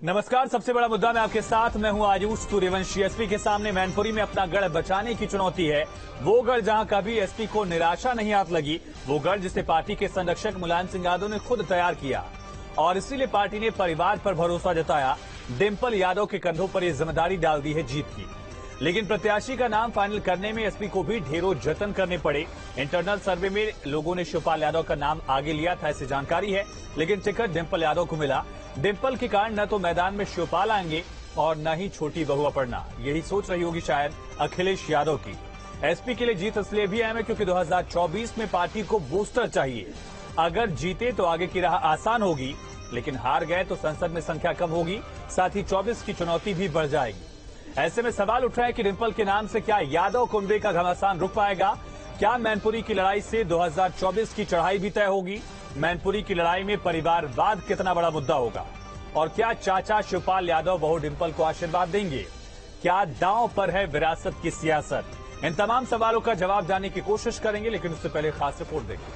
नमस्कार। सबसे बड़ा मुद्दा में आपके साथ मैं हूं आयुष सूर्यवंशी। एसपी के सामने मैनपुरी में अपना गढ़ बचाने की चुनौती है। वो गढ़ जहां कभी एसपी को निराशा नहीं हाथ लगी, वो गढ़ जिसे पार्टी के संरक्षक मुलायम सिंह यादव ने खुद तैयार किया और इसीलिए पार्टी ने परिवार पर भरोसा जताया। डिंपल यादव के कंधों पर यह जिम्मेदारी डाल दी है जीत की। लेकिन प्रत्याशी का नाम फाइनल करने में एसपी को भी ढेरों जतन करने पड़े। इंटरनल सर्वे में लोगों ने शिवपाल यादव का नाम आगे लिया था, ऐसी जानकारी है, लेकिन टिकट डिंपल यादव को मिला। डिंपल के कारण न तो मैदान में शिवपाल आएंगे और न ही छोटी बहू अपर्णा। यही सोच रही होगी शायद अखिलेश यादव की। एसपी के लिए जीत इसलिए भी अहम है क्योंकि 2024 में पार्टी को बूस्टर चाहिए। अगर जीते तो आगे की राह आसान होगी, लेकिन हार गए तो संसद में संख्या कम होगी, साथ ही 24 की चुनौती भी बढ़ जाएगी। ऐसे में सवाल उठ रहा है कि डिंपल के नाम से क्या यादव कुंबे का घमासान रुक पाएगा? क्या मैनपुरी की लड़ाई से 2024 की चढ़ाई भी तय होगी? मैनपुरी की लड़ाई में परिवारवाद कितना बड़ा मुद्दा होगा? और क्या चाचा शिवपाल यादव बहू डिंपल को आशीर्वाद देंगे? क्या दांव पर है विरासत की सियासत? इन तमाम सवालों का जवाब जानने की कोशिश करेंगे, लेकिन उससे पहले खास रिपोर्ट देखिए।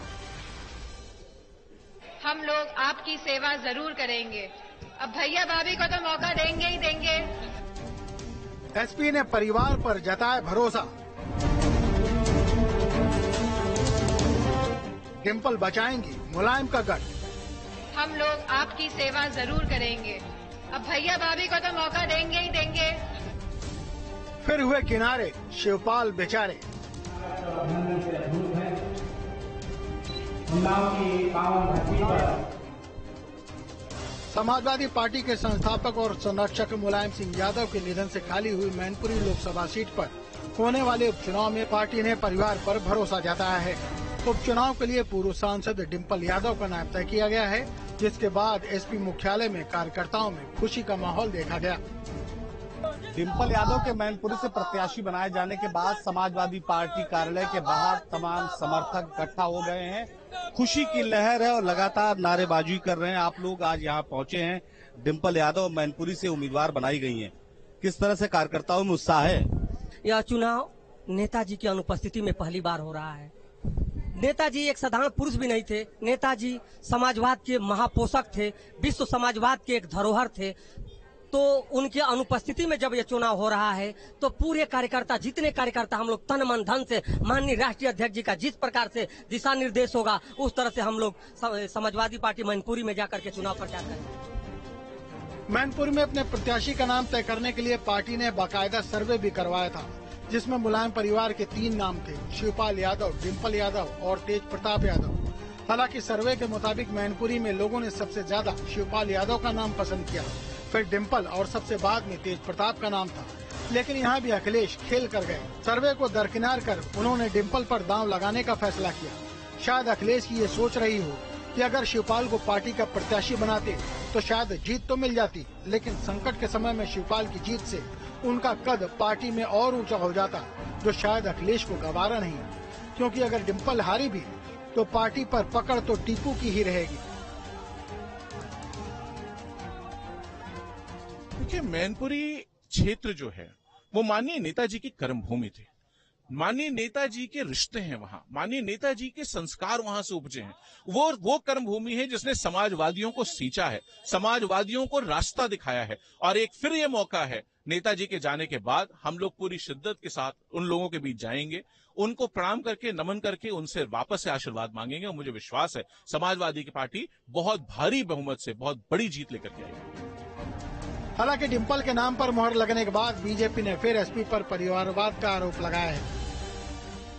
हम लोग आपकी सेवा जरूर करेंगे। अब भैया भाभी को तो मौका देंगे ही देंगे। एसपी ने परिवार पर जताया भरोसा। डिंपल बचाएंगी मुलायम का गढ़। हम लोग आपकी सेवा जरूर करेंगे। अब भैया भाभी को तो मौका देंगे ही देंगे। फिर हुए किनारे शिवपाल बेचारे। समाजवादी पार्टी के संस्थापक और संरक्षक मुलायम सिंह यादव के निधन से खाली हुई मैनपुरी लोकसभा सीट पर होने वाले उपचुनाव में पार्टी ने परिवार पर भरोसा जताया है। उपचुनाव के लिए पूर्व सांसद डिंपल यादव का नाम तय किया गया है, जिसके बाद एसपी मुख्यालय में कार्यकर्ताओं में खुशी का माहौल देखा गया। डिंपल यादव के मैनपुरी से प्रत्याशी बनाए जाने के बाद समाजवादी पार्टी कार्यालय के बाहर तमाम समर्थक इकट्ठा हो गए हैं। खुशी की लहर है और लगातार नारेबाजी कर रहे हैं। आप लोग आज यहाँ पहुंचे हैं। डिंपल यादव मैनपुरी से उम्मीदवार बनाई गई हैं। किस तरह से कार्यकर्ताओं में उत्साह है? यह चुनाव नेताजी की अनुपस्थिति में पहली बार हो रहा है। नेताजी एक साधारण पुरुष भी नहीं थे। नेताजी समाजवाद के महापोषक थे, विश्व समाजवाद के एक धरोहर थे। तो उनकी अनुपस्थिति में जब ये चुनाव हो रहा है तो पूरे कार्यकर्ता, जितने कार्यकर्ता हम लोग तन मन धन से माननीय राष्ट्रीय अध्यक्ष जी का जिस प्रकार से दिशा निर्देश होगा उस तरह से हम लोग समाजवादी पार्टी मैनपुरी में जाकर के चुनाव प्रचार करेंगे। मैनपुरी में अपने प्रत्याशी का नाम तय करने के लिए पार्टी ने बाकायदा सर्वे भी करवाया था, जिसमें मुलायम परिवार के 3 नाम थे, शिवपाल यादव, डिंपल यादव और तेज प्रताप यादव। हालांकि सर्वे के मुताबिक मैनपुरी में लोगों ने सबसे ज्यादा शिवपाल यादव का नाम पसंद किया, फिर डिंपल और सबसे बाद में तेज प्रताप का नाम था। लेकिन यहाँ भी अखिलेश खेल कर गए। सर्वे को दरकिनार कर उन्होंने डिंपल पर दांव लगाने का फैसला किया। शायद अखिलेश की ये सोच रही हो कि अगर शिवपाल को पार्टी का प्रत्याशी बनाते तो शायद जीत तो मिल जाती, लेकिन संकट के समय में शिवपाल की जीत से उनका कद पार्टी में और ऊंचा हो जाता, जो शायद अखिलेश को गवारा नहीं, क्योंकि अगर डिंपल हारी भी तो पार्टी पर पकड़ तो टीपू की ही रहेगी। देखिए, मैनपुरी क्षेत्र जो है वो माननीय नेताजी की कर्मभूमि थी। माननीय नेताजी के रिश्ते हैं वहां, माननीय नेताजी के संस्कार वहां से उपजे हैं। वो कर्मभूमि है जिसने समाजवादियों को सींचा है, समाजवादियों को रास्ता दिखाया है। और एक फिर ये मौका है, नेताजी के जाने के बाद हम लोग पूरी शिद्दत के साथ उन लोगों के बीच जाएंगे, उनको प्रणाम करके, नमन करके उनसे वापस से आशीर्वाद मांगेंगे। और मुझे विश्वास है समाजवादी की पार्टी बहुत भारी बहुमत से बहुत बड़ी जीत लेकर के आएगी। हालांकि डिंपल के नाम पर मोहर लगने के बाद बीजेपी ने फिर एसपी पर परिवारवाद का आरोप लगाया है।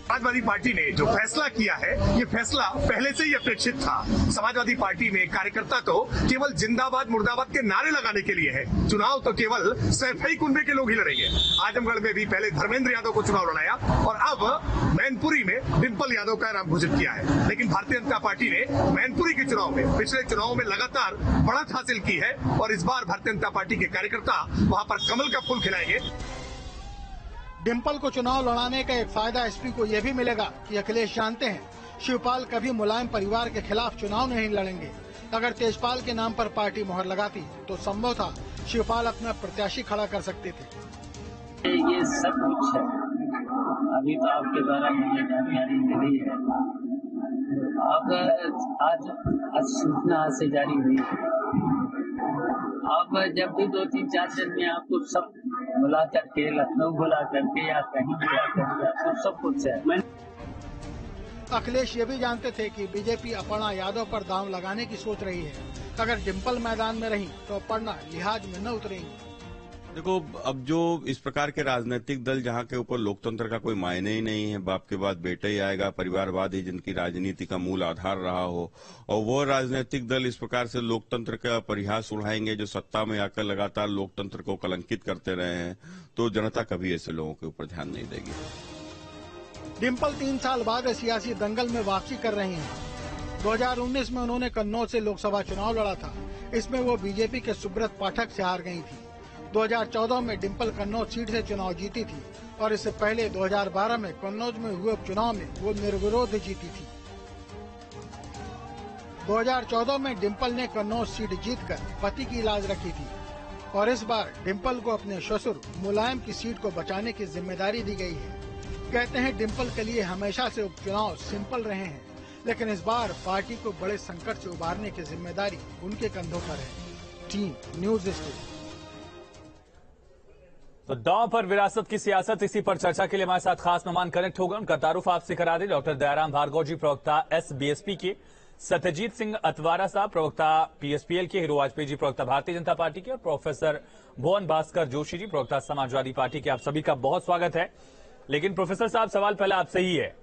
समाजवादी पार्टी ने जो फैसला किया है, ये फैसला पहले से ही अपेक्षित था। समाजवादी पार्टी में कार्यकर्ता तो केवल जिंदाबाद मुर्दाबाद के नारे लगाने के लिए है। चुनाव तो केवल सैफई कुंबे के लोग ही लड़ेंगे। आजमगढ़ में भी पहले धर्मेंद्र यादव को चुनाव लड़ाया और अब मैनपुरी में डिंपल यादव का नाम घोषित किया है। लेकिन भारतीय जनता पार्टी ने मैनपुरी के चुनाव में, पिछले चुनाव में लगातार बढ़त हासिल की है और इस बार भारतीय जनता पार्टी के कार्यकर्ता वहाँ पर कमल का फूल खिलाएंगे। डिंपल को चुनाव लड़ाने का एक फायदा एसपी को यह भी मिलेगा कि अखिलेश जानते हैं शिवपाल कभी मुलायम परिवार के खिलाफ चुनाव नहीं लड़ेंगे। अगर तेजपाल के नाम पर पार्टी मोहर लगाती तो संभव था शिवपाल अपना प्रत्याशी खड़ा कर सकते थे। ये सब कुछ है, अभी तो आपके द्वारा मुझे जानकारी मिली है। अब आज सूचना से जारी हुई अब जब भी 2-3-4 दिन में आपको सब बुला करके, लखनऊ बुला करके या कहीं बुला करके आपको सब कुछ है। अखिलेश ये भी जानते थे कि बीजेपी अपर्णा यादव पर दांव लगाने की सोच रही है। अगर डिम्पल मैदान में रही तो अपर्णा लिहाज में न उतरेंगी। देखो, अब जो इस प्रकार के राजनीतिक दल जहां के ऊपर लोकतंत्र का कोई मायने ही नहीं है, बाप के बाद बेटा ही आएगा, परिवारवाद ही जिनकी राजनीति का मूल आधार रहा हो, और वो राजनीतिक दल इस प्रकार से लोकतंत्र का परिहास उड़ाएंगे जो सत्ता में आकर लगातार लोकतंत्र को कलंकित करते रहे हैं, तो जनता कभी ऐसे लोगों के ऊपर ध्यान नहीं देगी। डिम्पल 3 साल बाद सियासी दंगल में वापसी कर रही हैं। 2019 में उन्होंने कन्नौज से लोकसभा चुनाव लड़ा था। इसमें वो बीजेपी के सुब्रत पाठक से हार गई थी। 2014 में डिम्पल कन्नौज सीट से चुनाव जीती थी और इससे पहले 2012 में कन्नौज में हुए उपचुनाव में वो निर्विरोध जीती थी। 2014 में डिम्पल ने कन्नौज सीट जीतकर पति की लाज रखी थी और इस बार डिम्पल को अपने ससुर मुलायम की सीट को बचाने की जिम्मेदारी दी गई है। कहते हैं डिम्पल के लिए हमेशा से उपचुनाव सिंपल रहे हैं, लेकिन इस बार पार्टी को बड़े संकट से उबारने की जिम्मेदारी उनके कंधों पर है। Team news studio. तो दांव पर विरासत की सियासत, इसी पर चर्चा के लिए हमारे साथ खास मेहमान कनेक्ट हो गए। उनका तारुफ आपसे करा दे। डॉक्टर दयाराम भार्गव जी, प्रवक्ता एसबीएसपी के, सत्यजीत सिंह अतवारा साहब, प्रवक्ता पीएसपीएल के, हीरो वाजपेयी जी, प्रवक्ता भारतीय जनता पार्टी के, और प्रोफेसर भुवन भास्कर जोशी जी, प्रवक्ता समाजवादी पार्टी के। आप सभी का बहुत स्वागत है। लेकिन प्रोफेसर साहब, सवाल पहले आपसे ही है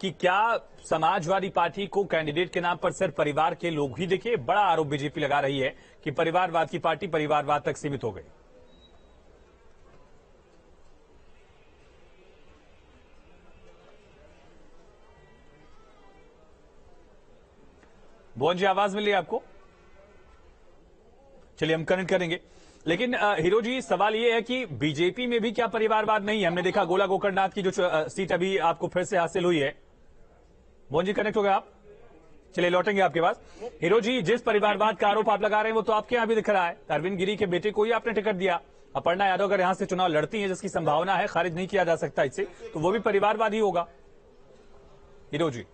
कि क्या समाजवादी पार्टी को कैंडिडेट के नाम पर सिर्फ परिवार के लोग ही देखे? बड़ा आरोप बीजेपी लगा रही है कि परिवारवाद की पार्टी परिवारवाद तक सीमित हो गई। भुवन जी, आवाज मिली आपको? चलिए हम कनेक्ट करेंगे। लेकिन हीरो जी, सवाल ये है कि बीजेपी में भी क्या परिवारवाद नहीं है? हमने देखा गोला गोकर्णनाथ की जो सीट अभी आपको फिर से हासिल हुई है। भुवन जी, कनेक्ट हो गए आप? चलिए लौटेंगे आपके पास। हीरो जी, जिस परिवारवाद का आरोप आप लगा रहे हैं वो तो आपके यहां भी दिख रहा है। अरविंद गिरी के बेटे को ही आपने टिकट दिया। अपर्णा यादव अगर यहां से चुनाव लड़ती है, जिसकी संभावना है, खारिज नहीं किया जा सकता इससे, तो वो भी परिवारवाद ही होगा। हीरो जी,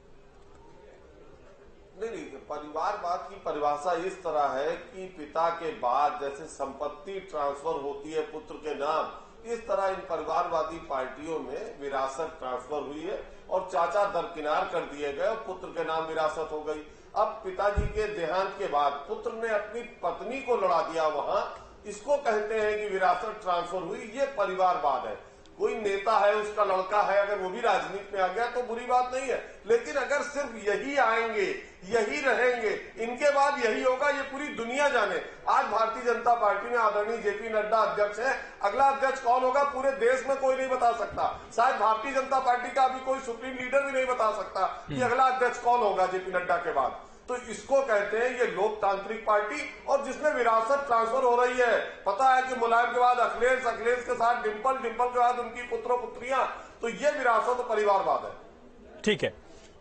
नहीं, परिवारवाद की परिभाषा इस तरह है कि पिता के बाद जैसे संपत्ति ट्रांसफर होती है पुत्र के नाम, इस तरह इन परिवारवादी पार्टियों में विरासत ट्रांसफर हुई है और चाचा दरकिनार कर दिए गए और पुत्र के नाम विरासत हो गई। अब पिताजी के देहांत के बाद पुत्र ने अपनी पत्नी को लड़ा दिया वहां, इसको कहते हैं कि विरासत ट्रांसफर हुई। ये परिवारवाद है। कोई नेता है, उसका लड़का है, अगर वो भी राजनीति में आ गया तो बुरी बात नहीं है, लेकिन अगर सिर्फ यही आएंगे, यही रहेंगे, इनके बाद यही होगा, ये पूरी दुनिया जाने। आज भारतीय जनता पार्टी में आदरणीय जेपी नड्डा अध्यक्ष है, अगला अध्यक्ष कौन होगा पूरे देश में कोई नहीं बता सकता। शायद भारतीय जनता पार्टी का अभी कोई सुप्रीम लीडर भी नहीं बता सकता कि अगला अध्यक्ष कौन होगा जेपी नड्डा के बाद। तो इसको कहते हैं ये लोकतांत्रिक पार्टी, और जिसमें विरासत ट्रांसफर हो रही है। पता है कि मुलायम के बाद अखिलेश, अखिलेश के साथ डिम्पल, डिम्पल के बाद उनकी पुत्र पुत्रियां, तो ये विरासत और परिवारवाद है। ठीक है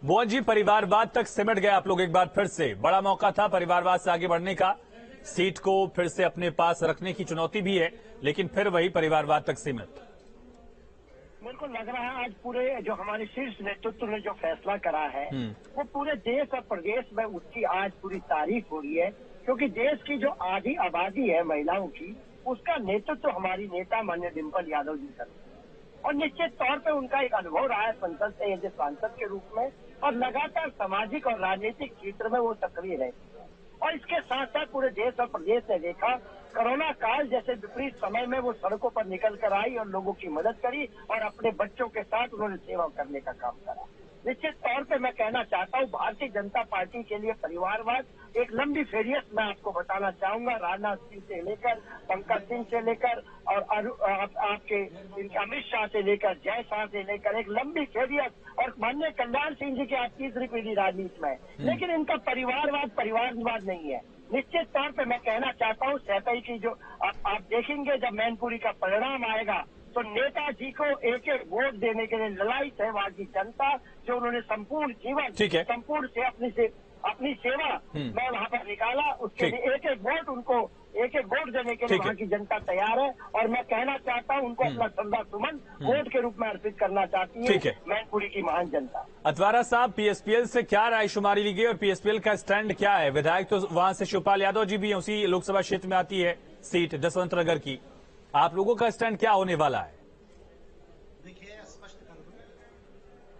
भुवन जी, परिवारवाद तक सिमट गए आप लोग एक बार फिर से। बड़ा मौका था परिवारवाद से आगे बढ़ने का, सीट को फिर से अपने पास रखने की चुनौती भी है, लेकिन फिर वही परिवारवाद तक सीमित। मेरे को लग रहा है आज पूरे जो हमारे शीर्ष नेतृत्व ने जो फैसला करा है वो पूरे देश और प्रदेश में उसकी आज पूरी तारीफ हो रही है, क्योंकि देश की जो आधी आबादी है महिलाओं की, उसका नेतृत्व हमारी नेता माननीय डिम्पल यादव जी करते हैं। और निश्चित तौर पे उनका एक अनुभव रहा है संसद से एज ए सांसद के रूप में, और लगातार सामाजिक और राजनीतिक क्षेत्र में वो सक्रिय रहे। और इसके साथ साथ पूरे देश और प्रदेश ने देखा कोरोना काल जैसे विपरीत समय में वो सड़कों पर निकल कर आई और लोगों की मदद करी और अपने बच्चों के साथ उन्होंने सेवा करने का काम करा। निश्चित तौर पे मैं कहना चाहता हूँ भारतीय जनता पार्टी के लिए परिवारवाद एक लंबी फेरियत मैं आपको बताना चाहूंगा। राजनाथ सिंह से लेकर पंकज सिंह से लेकर और आपके अमित शाह से लेकर जय शाह से लेकर एक लंबी फेरियत, और माननीय कल्याण सिंह जी की आज तीसरी पीढ़ी राजनीति में, लेकिन इनका परिवारवाद नहीं है। निश्चित तौर पे मैं कहना चाहता हूँ सैताई की जो आप देखेंगे जब मैनपुरी का परिणाम आएगा तो नेताजी को एक एक वोट देने के लिए लड़ाई है वहाँ की जनता, जो उन्होंने संपूर्ण जीवन संपूर्ण से अपनी सेवा मैं वहाँ पर निकाला, उसके लिए एक एक वोट उनको एक एक वोट देने के लिए वहाँ की जनता तैयार है। और मैं कहना चाहता हूँ उनको अपना श्रद्धा सुमन वोट के रूप में अर्पित करना चाहती है मैनपुरी की महान जनता। अतवारा साहब, पीएसपीएल से क्या रायशुमारी ली गई और पीएसपीएल का स्टैंड क्या है? विधायक तो वहां से शिवपाल यादव जी भी हैं, उसी लोकसभा क्षेत्र में आती है सीट जसवंत नगर की। आप लोगों का स्टैंड क्या होने वाला है? देखिए, स्पष्ट कर दूं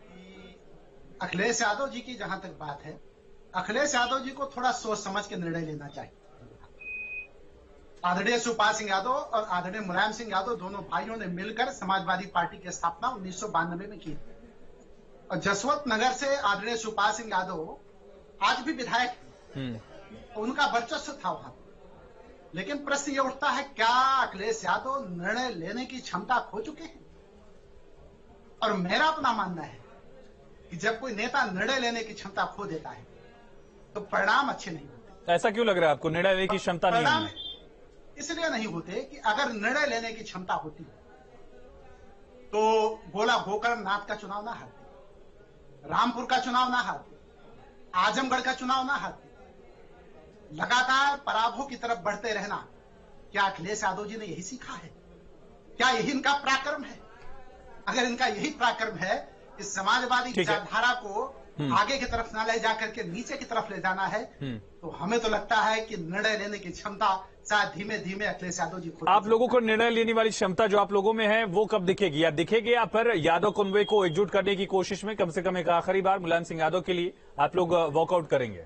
कि अखिलेश यादव जी की जहां तक बात है, अखिलेश यादव जी को थोड़ा सोच समझ के निर्णय लेना चाहिए। आदरणीय शिवपाल सिंह यादव और आदरणीय मुलायम सिंह यादव दोनों भाइयों ने मिलकर समाजवादी पार्टी की स्थापना 1992 में की और जसवंत नगर से आदरणीय शिवपाल सिंह यादव आज भी विधायक, उनका वर्चस्व था वहां। लेकिन प्रश्न ये उठता है, क्या अखिलेश यादव निर्णय लेने की क्षमता खो चुके हैं? और मेरा अपना मानना है कि जब कोई नेता निर्णय लेने की क्षमता खो देता है तो परिणाम अच्छे नहीं होते। ऐसा क्यों लग रहा है आपको? निर्णय लेने की क्षमता नहीं है? इसलिए नहीं होते कि अगर निर्णय लेने की क्षमता होती तो गोला गोकर्ण नाथ का चुनाव ना हारते, रामपुर का चुनाव ना हारते, आजमगढ़ का चुनाव ना हारते। लगातार पराभव की तरफ बढ़ते रहना, क्या अखिलेश यादव जी ने यही सीखा है? क्या यही इनका पराक्रम है? अगर इनका यही पराक्रम है कि समाजवादी विचारधारा को आगे की तरफ ना ले जाकर के नीचे की तरफ ले जाना है, तो हमें तो लगता है कि निर्णय लेने की क्षमता शायद धीमे धीमे अखिलेश यादव जी को। आप लोगों को निर्णय लेने वाली क्षमता जो आप लोगों में है वो कब दिखेगी? या दिखेगी या फिर यादव कुनबे को एकजुट करने की कोशिश में कम से कम एक आखिरी बार मुलायम सिंह यादव के लिए आप लोग वॉकआउट करेंगे?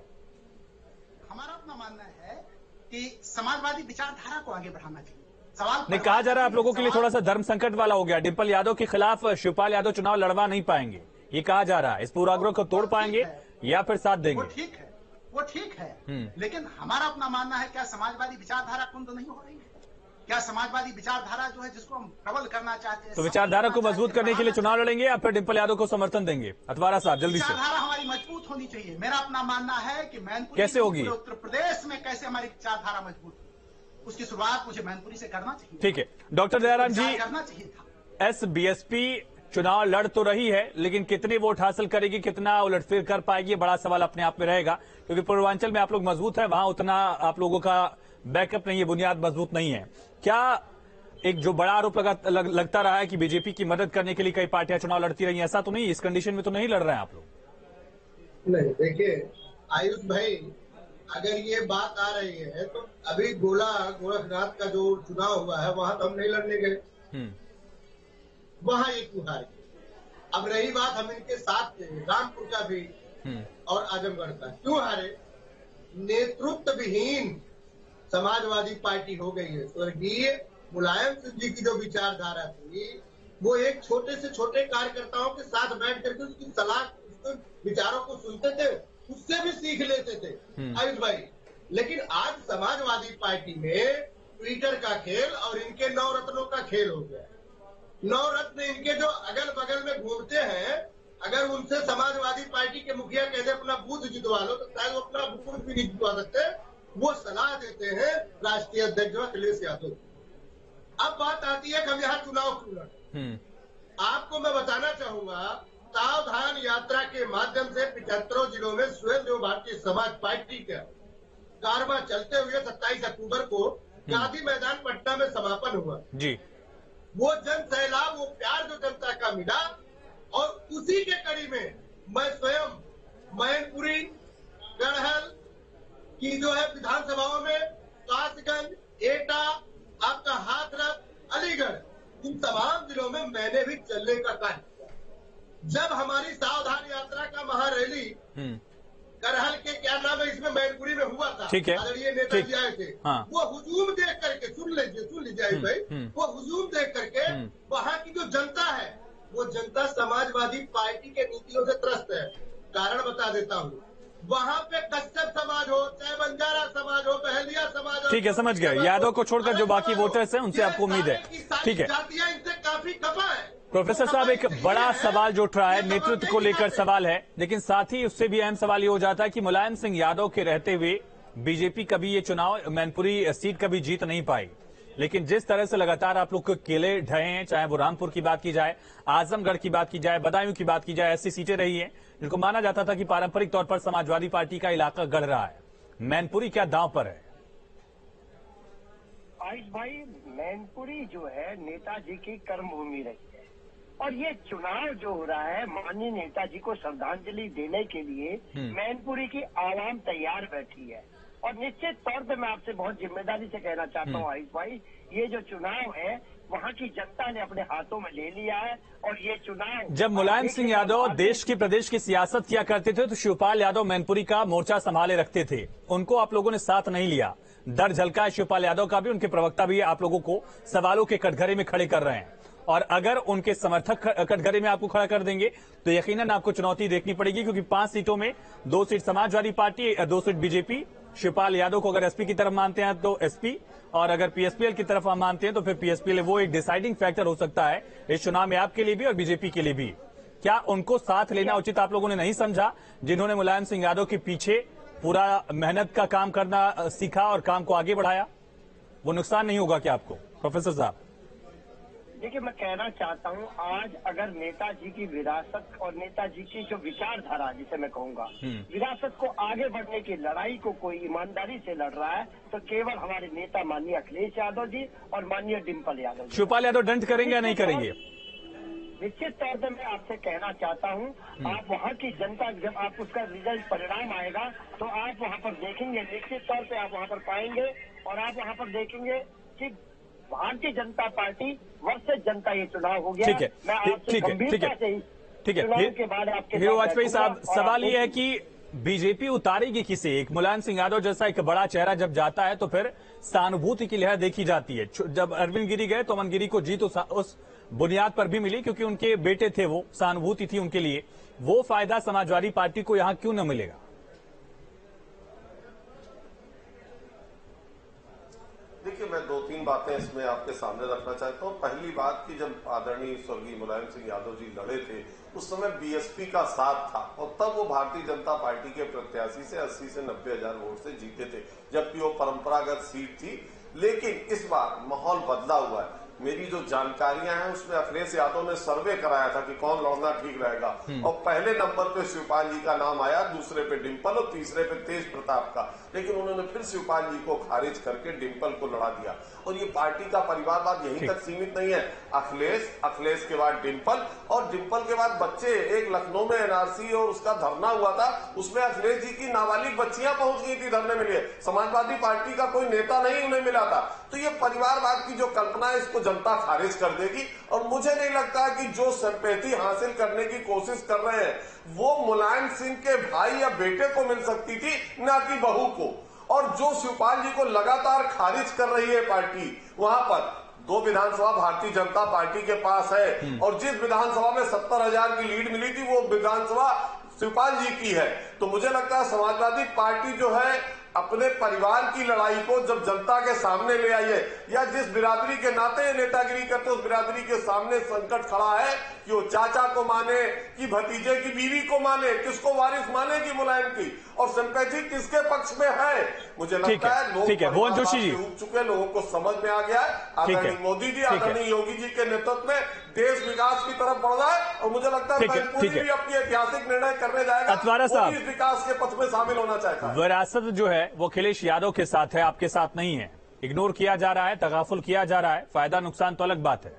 हमारा अपना मानना है कि समाजवादी विचारधारा को आगे बढ़ाना चाहिए। सवाल नहीं, कहा जा रहा है आप लोगों के लिए थोड़ा सा धर्म संकट वाला हो गया। डिंपल यादव के खिलाफ शिवपाल यादव चुनाव लड़वा नहीं पाएंगे, ये कहा जा रहा है। इस पूर्वाग्रह को तोड़ पाएंगे या फिर साथ देंगे? वो ठीक है, लेकिन हमारा अपना मानना है, क्या समाजवादी विचारधारा कुंद नहीं हो रही है? क्या समाजवादी विचारधारा जो है जिसको हम प्रबल करना चाहते हैं, तो विचारधारा को मजबूत करने के लिए चुनाव लड़ेंगे या फिर डिंपल यादव को समर्थन देंगे? अतवारा साहब जल्दी से। विचारधारा हमारी मजबूत होनी चाहिए। मेरा अपना मानना है कि मैनपुरी कैसे होगी, उत्तर प्रदेश में कैसे हमारी विचारधारा मजबूत हो, उसकी शुरुआत मुझे मैनपुरी से करना चाहिए। ठीक है डॉक्टर दयाराम जी, करना चाहिए था। एसबीएसपी चुनाव लड़ तो रही है, लेकिन कितने वोट हासिल करेगी, कितना उलटफेर कर पाएगी, बड़ा सवाल अपने आप में रहेगा। क्योंकि पूर्वांचल में आप लोग मजबूत है, वहां उतना आप लोगों का बैकअप नहीं है, बुनियाद मजबूत नहीं है। क्या एक जो बड़ा आरोप लगता रहा है कि बीजेपी की मदद करने के लिए कई पार्टियां चुनाव लड़ती रही, ऐसा तो नहीं? इस कंडीशन में तो नहीं लड़ रहे हैं आप लोग? नहीं, देखिए आयुष भाई, अगर ये बात आ रही है तो अभी गोरखनाथ का जो चुनाव हुआ है वहां तो हम नहीं लड़ने गए, वहां एक हार गए। अब रही बात हम इनके साथ थे, रामपुर का भी और आजमगढ़ का, क्यों हारे? नेतृत्व विहीन समाजवादी पार्टी हो गई है। स्वर्गीय मुलायम सिंह जी की जो विचारधारा थी वो एक छोटे से छोटे कार्यकर्ताओं के साथ बैठ करके उसकी सलाह, उसके विचारों को सुनते थे, उससे भी सीख लेते थे आयुष भाई। लेकिन आज समाजवादी पार्टी में ट्विटर का खेल और इनके नवरत्नों का खेल हो गया। नवरत्न इनके जो अगल बगल में घूमते हैं, अगर उनसे समाजवादी पार्टी के मुखिया कहते अपना बूथ जितवा लो तो शायद वो अपना बूथ भी नहीं जितवा सकते। वो सलाह देते हैं राष्ट्रीय अध्यक्ष अखिलेश यादव। अब बात आती है कि हम यहाँ चुनाव क्यों लड़े। आपको मैं बताना चाहूंगा, सावधान यात्रा के माध्यम से 75 जिलों में स्वयं जो भारतीय समाज पार्टी का कारवां चलते हुए 27 अक्टूबर को गांधी मैदान पटना में समापन हुआ जी। वो जन सैलाब, वो प्यार जो जनता का मिला, और उसी के कड़ी में मैं स्वयं मैनपुरी, गढ़हल की जो है विधानसभाओं में, कासगंज, एटा, आपका हाथरस, अलीगढ़, इन तमाम जिलों में मैंने भी चलने का कार्य किया। जब हमारी सावधान यात्रा का महारैली करहल के क्या नाम है इसमें मैनपुरी में हुआ था, आदरणीय नेताजी आए थे, वो हुजूम देख करके, सुन लीजिए भाई, वो हुजूम देख करके वहाँ की जो जनता है, वो जनता समाजवादी पार्टी के नीतियों से त्रस्त है। कारण बता देता हूँ, वहाँ पे कश्यप समाज हो, चाहे बंजारा समाज हो, बहलिया समाज हो, ठीक है समझ गए। यादव को छोड़कर जो बाकी वोटर्स हैं उनसे आपको उम्मीद है, ठीक है। जातियां इनसे काफी खफा है। प्रोफेसर साहब, एक बड़ा सवाल जो उठ रहा है, नेतृत्व को लेकर सवाल है, लेकिन साथ ही उससे भी अहम सवाल ये हो जाता है कि मुलायम सिंह यादव के रहते हुए बीजेपी कभी ये चुनाव मैनपुरी सीट कभी जीत नहीं पाई। लेकिन जिस तरह से लगातार आप लोग केले ढहे हैं, चाहे वो रामपुर की बात की जाए, आजमगढ़ की बात की जाए, बदायूं की बात की जाए, ऐसी सीटें रही हैं जिनको माना जाता था कि पारंपरिक तौर पर समाजवादी पार्टी का इलाका गढ़ रहा है। मैनपुरी क्या दांव पर है? आयुष भाई, मैनपुरी जो है नेताजी की कर्मभूमि रही है और ये चुनाव जो हो रहा है माननीय नेताजी को श्रद्धांजलि देने के लिए मैनपुरी की आवाम तैयार बैठी है। और निश्चित तौर पे मैं आपसे बहुत जिम्मेदारी से कहना चाहता हूँ आयुष भाई, ये जो चुनाव है वहाँ की जनता ने अपने हाथों में ले लिया है और ये चुनाव। जब मुलायम सिंह यादव देश की प्रदेश की सियासत किया करते थे तो शिवपाल यादव मैनपुरी का मोर्चा संभाले रखते थे, उनको आप लोगों ने साथ नहीं लिया। डर झलका है शिवपाल यादव का भी, उनके प्रवक्ता भी आप लोगों को सवालों के कटघरे में खड़े कर रहे हैं और अगर उनके समर्थक कटघरे में आपको खड़ा कर देंगे तो यकीनन आपको चुनौती देखनी पड़ेगी, क्योंकि 5 सीटों में 2 seat Samajwadi party, 2 seat BJP. Shivpal Yadav को अगर एसपी की तरफ मानते हैं तो एसपी, और अगर पीएसपीएल की तरफ हम मानते हैं तो फिर पीएसपीएल। वो एक डिसाइडिंग फैक्टर हो सकता है इस चुनाव में आपके लिए भी और बीजेपी के लिए भी। क्या उनको साथ लेना उचित आप लोगों ने नहीं समझा, जिन्होंने मुलायम सिंह यादव के पीछे पूरा मेहनत का काम करना सीखा और काम को आगे बढ़ाया? वो नुकसान नहीं होगा क्या आपको प्रोफेसर साहब? देखिए, मैं कहना चाहता हूँ आज अगर नेताजी की विरासत और नेताजी की जो विचारधारा, जिसे मैं कहूँगा विरासत को आगे बढ़ने की लड़ाई को कोई ईमानदारी से लड़ रहा है तो केवल हमारे नेता माननीय अखिलेश यादव जी और माननीय डिम्पल यादव जी। शिवपाल यादव दंड करेंगे या नहीं करेंगे? निश्चित तौर पर मैं आपसे कहना चाहता हूँ, आप वहाँ की जनता, जब आप उसका रिजल्ट परिणाम आएगा तो आप वहाँ पर देखेंगे, निश्चित तौर पे आप वहाँ पर पाएंगे और आप वहाँ पर देखेंगे कि भारतीय जनता पार्टी वर्सेस जनता ये चुनाव हो गया। ठीक है, ठीक है। हीरो वाजपेयी साहब, सवाल ये है कि बीजेपी उतारेगी किसे? एक मुलायम सिंह यादव जैसा एक बड़ा चेहरा जब जाता है तो फिर सहानुभूति की लहर देखी जाती है। जब अरविंद गिरी गए तो अमन गिरी को जीत उस बुनियाद पर भी मिली क्योंकि उनके बेटे थे, वो सहानुभूति थी उनके लिए। वो फायदा समाजवादी पार्टी को यहां क्यों न मिलेगा? देखिए, मैं 2-3 बातें इसमें आपके सामने रखना चाहता हूँ। पहली बात कि जब आदरणीय स्वर्गीय मुलायम सिंह यादव जी लड़े थे उस समय बीएसपी का साथ था और तब वो भारतीय जनता पार्टी के प्रत्याशी से 80 से 90 हजार वोट से जीते थे, जबकि वो परंपरागत सीट थी। लेकिन इस बार माहौल बदला हुआ है। मेरी जो जानकारियां हैं उसमें अखिलेश यादव ने सर्वे कराया था कि कौन लड़ना ठीक रहेगा और पहले नंबर पे शिवपाल जी का नाम आया, दूसरे पे डिम्पल और तीसरे पे तेज प्रताप का। लेकिन उन्होंने फिर शिवपाल जी को खारिज करके डिम्पल को लड़ा दिया और ये पार्टी का परिवारवाद यहीं तक सीमित नहीं है। अखिलेश के बाद डिम्पल और डिम्पल के बाद बच्चे। एक लखनऊ में एनआरसी और उसका धरना हुआ था, उसमें अखिलेश जी की नाबालिग बच्चियां पहुंच गई थी धरने में लिए। समाजवादी पार्टी का कोई नेता नहीं उन्हें मिला था। तो ये परिवारवाद की जो कल्पना है इसको जनता खारिज कर देगी और मुझे नहीं लगता कि जो सिंपैथी हासिल करने की कोशिश कर रहे हैं वो मुलायम सिंह के भाई या बेटे को मिल सकती थी, ना कि बहू को। और जो शिवपाल जी को लगातार खारिज कर रही है पार्टी, वहां पर 2 विधानसभा भारतीय जनता पार्टी के पास है और जिस विधानसभा में 70,000 की लीड मिली थी वो विधानसभा शिवपाल जी की है। तो मुझे लगता है समाजवादी पार्टी जो है अपने परिवार की लड़ाई को जब जनता के सामने ले आई है या जिस बिरादरी के नाते ये नेतागिरी करते उस बिरादरी के सामने संकट खड़ा है कि वो चाचा को माने कि भतीजे की बीवी को माने, किसको वारिस मानेगी मुलायम की और सिंपैथी किसके पक्ष में है। मुझे लगता है लोग भुवन जोशी जी उठ चुके, लोगों को समझ में आ गया है। आदरणीय मोदी जी, आदरणीय योगी जी के नेतृत्व में देश विकास की तरफ बढ़ रहा है और मुझे लगता है मैनपुरी भी अपनी ऐतिहासिक निर्णय करने जाएगा। अतवारा साहब, इस विकास के पथ में शामिल होना चाहता है। विरासत जो है वो अखिलेश यादव के साथ है, आपके साथ नहीं है। इग्नोर किया जा रहा है, तगाफुल किया जा रहा है, फायदा नुकसान तो अलग बात है।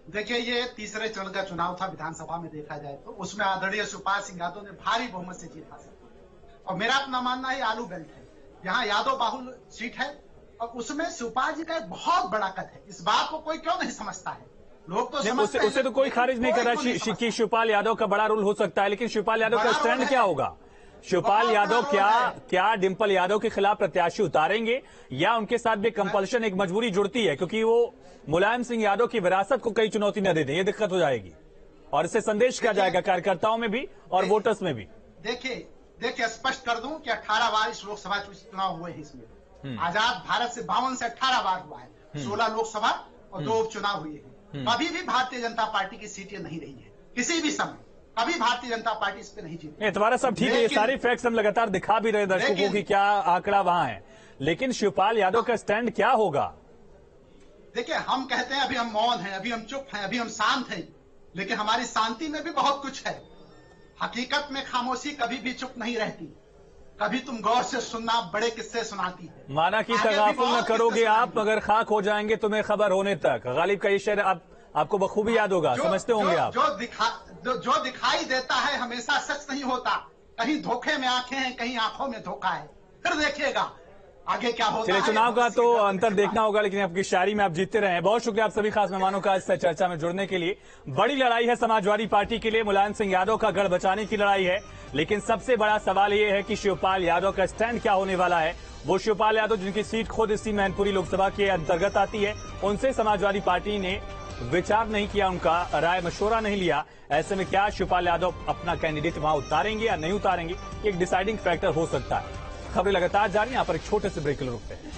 देखिए, ये तीसरे चरण का चुनाव था विधानसभा में देखा जाए तो उसमें आदरणीय शिवपाल सिंह यादव ने भारी बहुमत से जीत हासिल की और मेरा अपना मानना है आलू बेल्ट है, यहाँ यादव बाहुल सीट है और उसमें शिवपाल जी का एक बहुत बड़ा कद है। इस बात को कोई क्यों नहीं समझता है? लोग तो समझते हैं, उसे तो कोई खारिज नहीं कर रहा कि शिवपाल यादव का बड़ा रोल हो सकता है, लेकिन शिवपाल यादव का स्टैंड क्या होगा? शिवपाल यादव क्या डिम्पल यादव के खिलाफ प्रत्याशी उतारेंगे या उनके साथ भी कंपल्शन, एक मजबूरी जुड़ती है क्योंकि वो मुलायम सिंह यादव की विरासत को कई चुनौती न दे दें, ये दिक्कत हो जाएगी और इससे संदेश क्या जाएगा कार्यकर्ताओं में भी और वोटर्स में भी। देखिए स्पष्ट कर दूं कि 18 बार इस लोकसभा चुनाव हुए हैं। इसमें आजाद भारत से 52 से 18 बार हुआ है, 16 लोकसभा और 2 उपचुनाव हुए हैं। कभी भी भारतीय जनता पार्टी की सीटें नहीं रही है, किसी भी समय कभी भारतीय जनता पार्टी इस पे नहीं जीती। इतवारा साहब ठीक है, ये सारे फैक्ट्स हम लगातार दिखा भी रहे दर्शकों की क्या आंकड़ा वहां है, लेकिन शिवपाल यादव का स्टैंड क्या होगा? देखिए, हम कहते हैं अभी हम मौन हैं, अभी हम चुप हैं, अभी हम शांत हैं, लेकिन हमारी शांति में भी बहुत कुछ है। हकीकत में खामोशी कभी भी चुप नहीं रहती, कभी तुम गौर से सुनना, बड़े किस्से सुनाती है। माना कि आगे भी तगाफुल न बहुत करोगे किस्से आप, मगर खाक हो जाएंगे तुम्हें खबर होने तक। गालिब का ये शेर आपको बखूबी याद होगा, समझते होंगे आप। जो दिखाई देता है हमेशा सच नहीं होता। कहीं धोखे में आंखें हैं, कहीं आंखों में धोखा है। फिर देखिएगा आगे क्या होता है। चलिए, चुनाव का तो अंतर देखना होगा, लेकिन आपकी शायरी में आप जीतते रहे। बहुत शुक्रिया आप सभी खास मेहमानों का इस चर्चा में जुड़ने के लिए। बड़ी लड़ाई है समाजवादी पार्टी के लिए, मुलायम सिंह यादव का गढ़ बचाने की लड़ाई है। लेकिन सबसे बड़ा सवाल ये है कि शिवपाल यादव का स्टैंड क्या होने वाला है। वो शिवपाल यादव जिनकी सीट खुद इसी मैनपुरी लोकसभा के अंतर्गत आती है, उनसे समाजवादी पार्टी ने विचार नहीं किया, उनका राय मशवरा नहीं लिया। ऐसे में क्या शिवपाल यादव अपना कैंडिडेट वहां उतारेंगे या नहीं उतारेंगे, एक डिसाइडिंग फैक्टर हो सकता है। खबरें लगातार जारी, यहाँ पर एक छोटे से ब्रेक के लिए रुकते हैं।